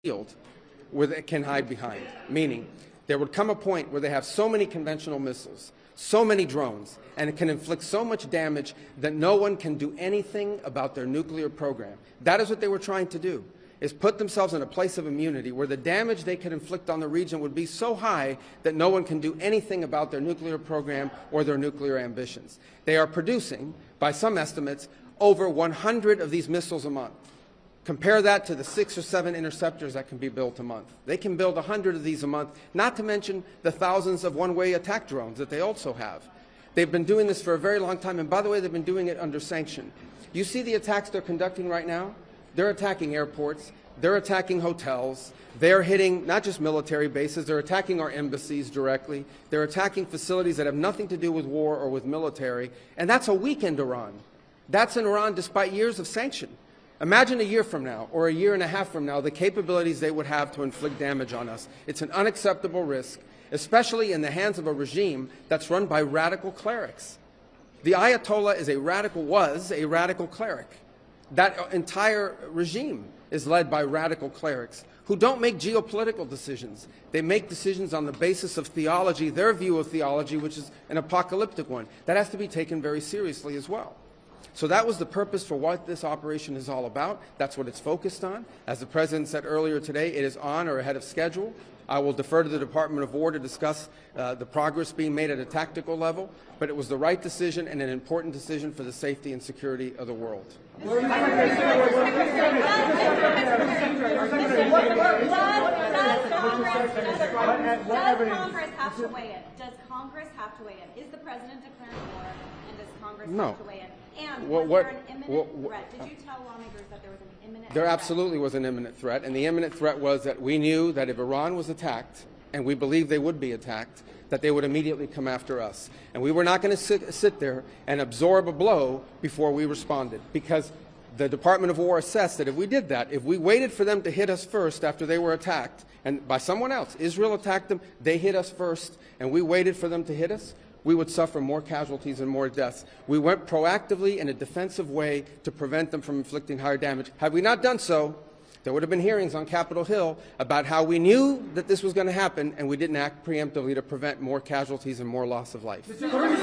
field where they can hide behind, meaning there would come a point where they have so many conventional missiles, so many drones, and it can inflict so much damage that no one can do anything about their nuclear program. That is what they were trying to do, is put themselves in a place of immunity where the damage they could inflict on the region would be so high that no one can do anything about their nuclear program or their nuclear ambitions. They are producing, by some estimates, over 100 of these missiles a month. Compare that to the 6 or 7 interceptors that can be built a month. They can build 100 of these a month, not to mention the thousands of one-way attack drones that they also have. They've been doing this for a very long time, and by the way, they've been doing it under sanction. You see the attacks they're conducting right now? They're attacking airports, they're attacking hotels, they're hitting not just military bases, they're attacking our embassies directly, they're attacking facilities that have nothing to do with war or with military, and that's a weakened Iran. That's in Iran despite years of sanction. Imagine a year from now, or a year and a half from now, the capabilities they would have to inflict damage on us. It's an unacceptable risk, especially in the hands of a regime that's run by radical clerics. The Ayatollah was a radical cleric. That entire regime is led by radical clerics who don't make geopolitical decisions. They make decisions on the basis of theology, their view of theology, which is an apocalyptic one. That has to be taken very seriously as well. So that was the purpose for what this operation is all about. That's what it's focused on. As the President said earlier today, it is on or ahead of schedule. I will defer to the Department of War to discuss the progress being made at a tactical level, but it was the right decision and an important decision for the safety and security of the world. Does Congress have to weigh in? Does Congress have to weigh in? Is the President declaring war, and does Congress have to weigh in? And was there an imminent threat? Did you tell lawmakers that there was an imminent threat? There absolutely was an imminent threat, and the imminent threat was that we knew that if Iran was attacked, and we believed they would be attacked, that they would immediately come after us. And we were not going to sit there and absorb a blow before we responded, because the Department of War assessed that if we did that, if we waited for them to hit us first after they were attacked, and by someone else, Israel attacked them, they hit us first, and we waited for them to hit us, we would suffer more casualties and more deaths. We went proactively in a defensive way to prevent them from inflicting higher damage. Had we not done so, there would have been hearings on Capitol Hill about how we knew that this was going to happen and we didn't act preemptively to prevent more casualties and more loss of life. The U.S.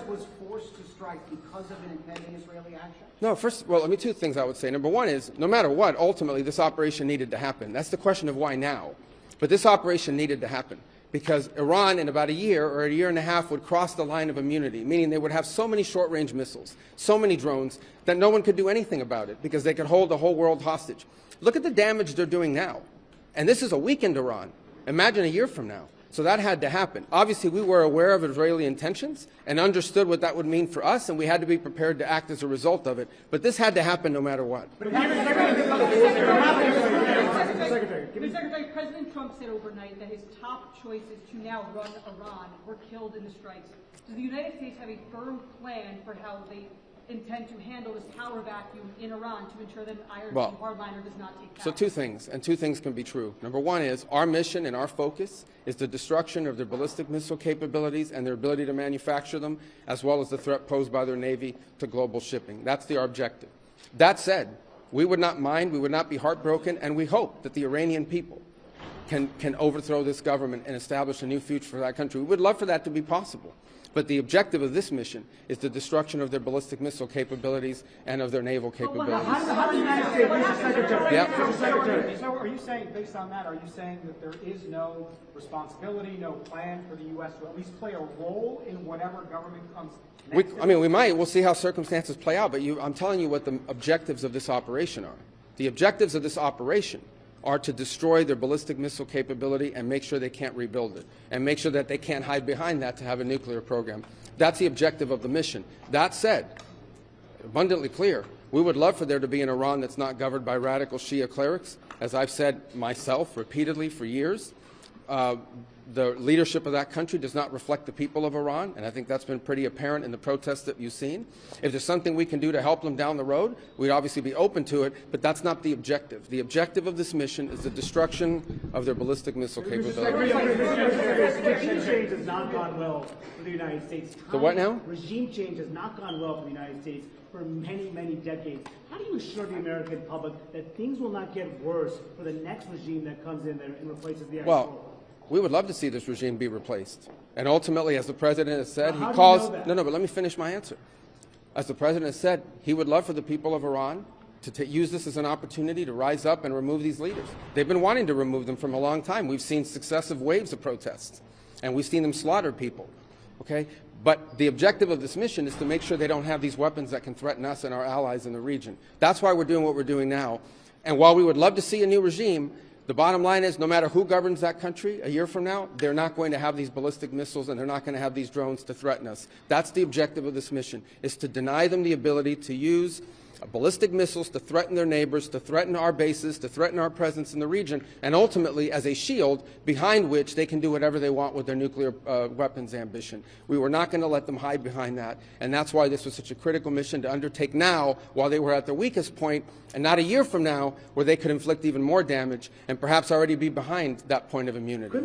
was forced to strike because of an impending Israeli action? No, let me two things I would say. Number one is, no matter what, ultimately this operation needed to happen. That's the question of why now. But this operation needed to happen because Iran in about a year or a year and a half would cross the line of immunity, meaning they would have so many short-range missiles, so many drones, that no one could do anything about it because they could hold the whole world hostage. Look at the damage they're doing now. And this is a weakened Iran. Imagine a year from now. So that had to happen. Obviously, we were aware of Israeli intentions and understood what that would mean for us, and we had to be prepared to act as a result of it. But this had to happen no matter what. Secretary, President Trump said overnight that his top choices to now run Iran were killed in the strikes. Does the United States have a firm plan for how they intend to handle this power vacuum in Iran to ensure that an Iron hardliner does not take power? So two things, and two things can be true. Number one is our mission and our focus is the destruction of their ballistic missile capabilities and their ability to manufacture them, as well as the threat posed by their Navy to global shipping. That's our objective. That said, we would not mind, we would not be heartbroken, and we hope that the Iranian people can overthrow this government and establish a new future for that country. We would love for that to be possible. But the objective of this mission is the destruction of their ballistic missile capabilities and of their naval capabilities. How do you manage Secretary? Yeah. So are you saying, based on that, are you saying that there is no responsibility, no plan for the U.S. to at least play a role in whatever government comes next? We might. We'll see how circumstances play out. But I'm telling you what the objectives of this operation are. The objectives of this operation are to destroy their ballistic missile capability and make sure they can't rebuild it, and make sure that they can't hide behind that to have a nuclear program. That's the objective of the mission. That said, abundantly clear, we would love for there to be an Iran that's not governed by radical Shia clerics, as I've said myself repeatedly for years. the leadership of that country does not reflect the people of Iran, and I think that's been pretty apparent in the protests that you've seen. If there's something we can do to help them down the road, we'd obviously be open to it, but that's not the objective. The objective of this mission is the destruction of their ballistic missile capability. Regime change has not gone well for the United States. The what now? Regime change has not gone well for the United States for many, many decades. How do you assure the American public that things will not get worse for the next regime that comes in there and replaces the actual? We would love to see this regime be replaced. And ultimately, as the president has said, he calls... No, but let me finish my answer. As the president has said, he would love for the people of Iran to use this as an opportunity to rise up and remove these leaders. They've been wanting to remove them from a long time. We've seen successive waves of protests, and we've seen them slaughter people. Okay? But the objective of this mission is to make sure they don't have these weapons that can threaten us and our allies in the region. That's why we're doing what we're doing now. And while we would love to see a new regime, the bottom line is no matter who governs that country a year from now, they're not going to have these ballistic missiles and they're not going to have these drones to threaten us. That's the objective of this mission, is to deny them the ability to use ballistic missiles to threaten their neighbors, to threaten our bases, to threaten our presence in the region, and ultimately as a shield behind which they can do whatever they want with their nuclear weapons ambition. We were not going to let them hide behind that, and that's why this was such a critical mission to undertake now while they were at their weakest point, and not a year from now where they could inflict even more damage and perhaps already be behind that point of immunity. Go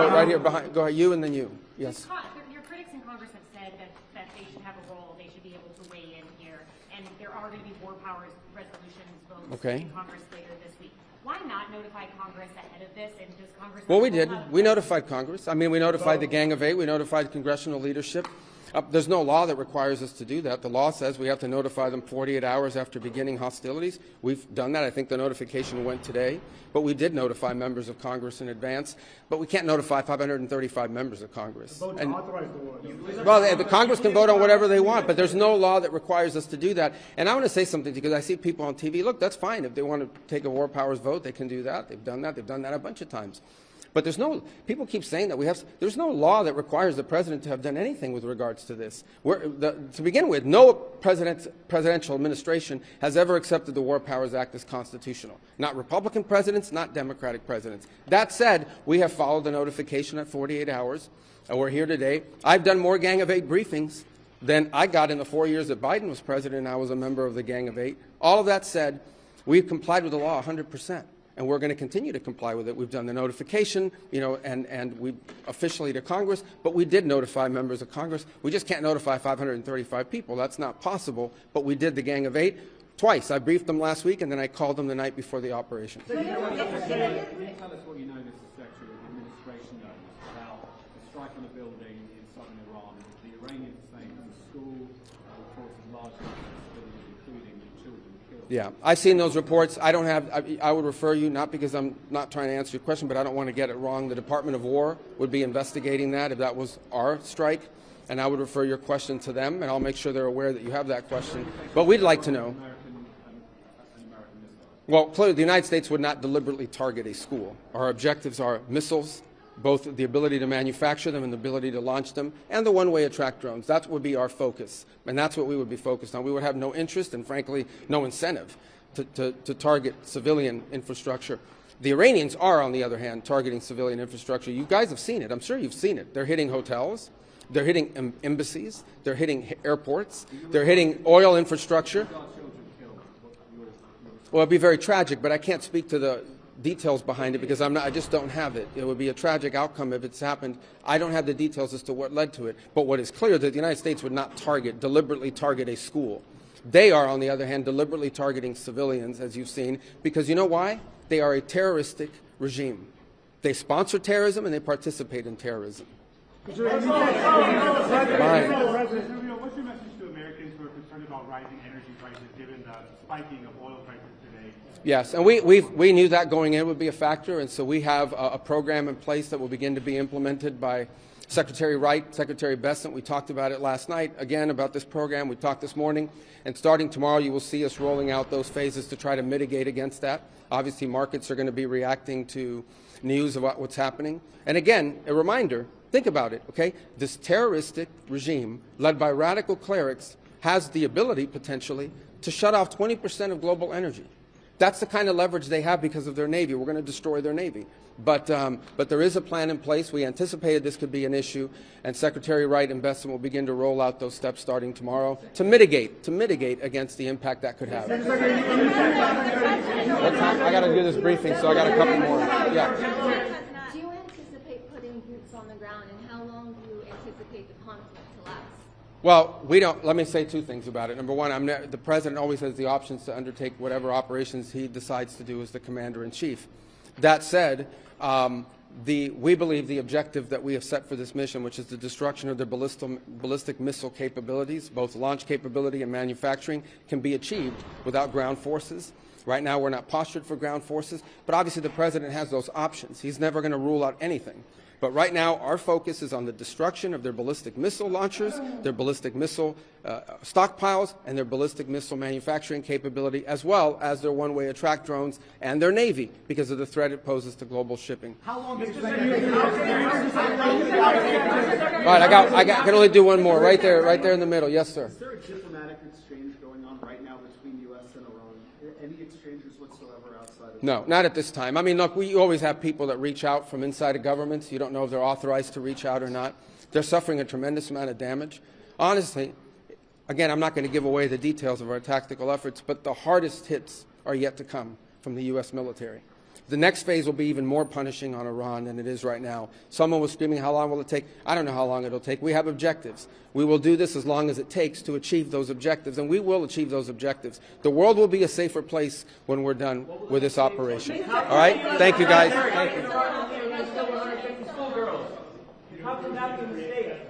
right here behind. Go ahead, you and then you. Yes. Your critics in Congress have said that they should have a role, they should be able to weigh in here, and there are going to be war powers resolutions votes in Congress later this week. Why not notify Congress ahead of this, and does Congress... Well, we did. We notified Congress. I mean, we notified the Gang of Eight. We notified congressional leadership. There's no law that requires us to do that. The law says we have to notify them 48 hours after beginning hostilities. We've done that. I think the notification went today. But we did notify members of Congress in advance. But we can't notify 535 members of Congress. And, well, the Congress can vote on whatever they want, but there's no law that requires us to do that. And I want to say something, because I see people on TV. Look, that's fine. If they want to take a war powers vote, they can do that. They've done that. They've done that a bunch of times. But there's no, people keep saying that there's no law that requires the president to have done anything with regards to this. To begin with, no presidential administration has ever accepted the War Powers Act as constitutional. Not Republican presidents, not Democratic presidents. That said, we have followed the notification at 48 hours, and we're here today. I've done more Gang of Eight briefings than I got in the 4 years that Biden was president and I was a member of the Gang of Eight. All of that said, we've complied with the law 100%. And we're going to continue to comply with it. We've done the notification, and we officially to Congress, but we did notify members of Congress. We just can't notify 535 people. That's not possible, but we did the Gang of Eight twice. I briefed them last week, and then I called them the night before the operation. Can you tell us what you know, Mr. Secretary, of the administration knows about the strike on a building in southern Iran, the Iranians saying it was a school, reports of large civilians, including children killed? Yeah, I've seen those reports. I would refer you, not because I'm not trying to answer your question, but I don't want to get it wrong. The Department of War would be investigating that if that was our strike, and I would refer your question to them, and I'll make sure they're aware that you have that question. But we'd like to know. Well, clearly, the United States would not deliberately target a school. Our objectives are missiles, both the ability to manufacture them and the ability to launch them, and the one-way attract drones. That would be our focus, and that's what we would be focused on. We would have no interest and, frankly, no incentive to target civilian infrastructure. The Iranians are, on the other hand, targeting civilian infrastructure. You guys have seen it. I'm sure you've seen it. They're hitting hotels. They're hitting embassies. They're hitting airports. They're hitting oil infrastructure. Well, it'd be very tragic, but I can't speak to the details behind it because I just don't have it. It would be a tragic outcome if it's happened. I don't have the details as to what led to it. But what is clear is that the United States would not deliberately target a school. They are, on the other hand, deliberately targeting civilians, as you've seen, because you know why? They are a terroristic regime. They sponsor terrorism and they participate in terrorism. What's your message to Americans who are concerned about rising energy prices given the spiking of oil prices today? Yes, and we knew that going in would be a factor, and so we have a program in place that will begin to be implemented by Secretary Wright, Secretary Bessent. We talked about it last night, again, about this program. We talked this morning, and starting tomorrow you will see us rolling out those phases to try to mitigate against that. Obviously, markets are going to be reacting to news about what's happening. And again, a reminder, think about it, okay? This terroristic regime, led by radical clerics, has the ability, potentially, to shut off 20% of global energy. That's the kind of leverage they have because of their Navy. We're going to destroy their Navy. But there is a plan in place. We anticipated this could be an issue, and Secretary Wright and Besson will begin to roll out those steps starting tomorrow to mitigate against the impact that could have. What time? I got to do this briefing, so I got a couple more. Yeah. Do you anticipate putting boots on the ground, and how long do you anticipate the conflict to last? Well, we don't. Let me say two things about it. Number one, the president always has the options to undertake whatever operations he decides to do as the commander-in-chief. That said, we believe the objective that we have set for this mission, which is the destruction of their ballistic missile capabilities, both launch capability and manufacturing, can be achieved without ground forces. Right now, we're not postured for ground forces, but obviously the president has those options. He's never going to rule out anything. But right now, our focus is on the destruction of their ballistic missile launchers, their ballistic missile stockpiles, and their ballistic missile manufacturing capability, as well as their one-way attract drones and their Navy, because of the threat it poses to global shipping. How long do you Right, I can only do one more. Right there in the middle. Yes, sir. Is there a diplomatic exchange going on right now between U.S. and Iran? Any exchanges whatsoever outside of No, not at this time. I mean, look, we always have people that reach out from inside of governments. You don't know if they're authorized to reach out or not. They're suffering a tremendous amount of damage. Honestly, again, I'm not going to give away the details of our tactical efforts, but the hardest hits are yet to come from the U.S. military. The next phase will be even more punishing on Iran than it is right now. Someone was screaming, how long will it take? I don't know how long it'll take. We have objectives. We will do this as long as it takes to achieve those objectives, and we will achieve those objectives. The world will be a safer place when we're done with this operation. All right? Thank you, guys. Thank you. How come that didn't stay?